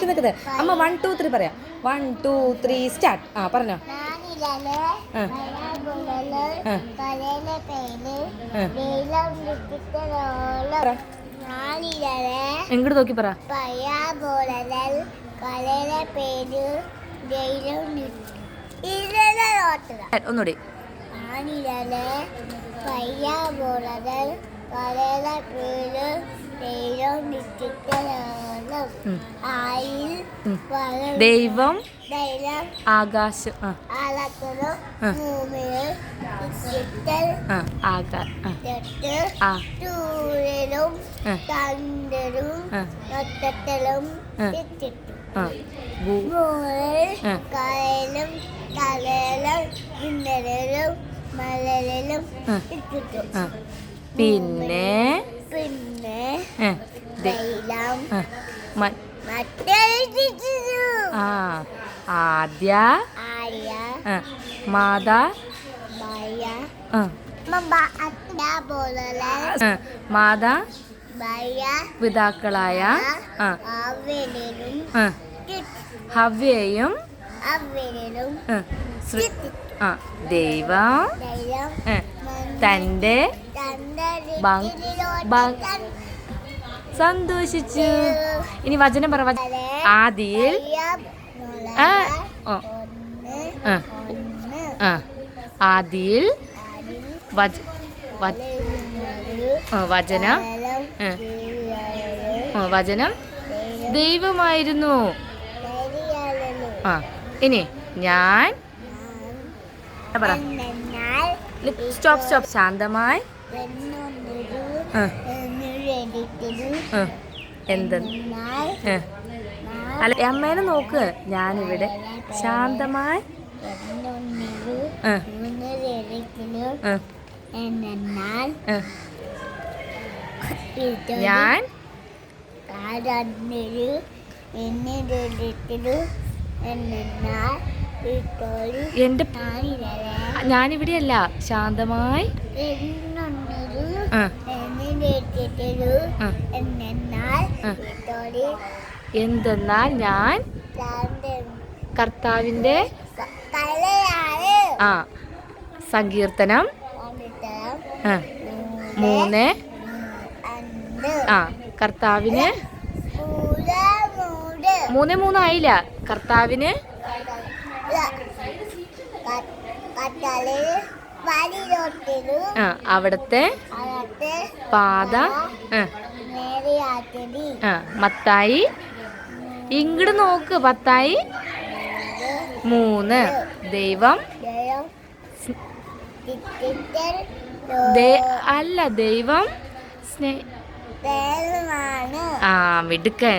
നിൽക്കുന്നത്. അമ്മ 1 2 3 പറയാം. 1 2 3 സ്റ്റാർട്ട്. ആ പറഞ്ഞോ. എങ്ങോട്ട് നോക്കി പറ. ഒന്നുകൂടി. ദൈവം ആകാശം പിന്നെ ആദ്യ മാതാ മാതാ പിതാക്കളായ ഹവ്വയെയും ദൈവം തൻ്റെ സന്തോഷിച്ചു. ഇനി വചനം പറ. ആദിയിൽ ആദിയിൽ വചനം ദൈവമായിരുന്നു. ഇനി ഞാൻ പറ. സ്റ്റോപ്പ്. ശാന്തമായി അല്ല അമ്മേനെ നോക്ക്. ഞാനിവിടെ ശാന്തമായി ഞാൻ എന്റെ ഞാനിവിടെയല്ല. ശാന്തമായി എന്തെന്നാൽ ഞാൻ കർത്താവിൻ്റെ സങ്കീർത്തനം 3 കർത്താവിന് 3 ആയില്ല. കർത്താവിന് അവിടത്തെ പാത മത്തായി. ഇങ്ങോട്ട് നോക്ക്. മത്തായി 3. ദൈവം അല്ല ദൈവം മിടുക്കൻ.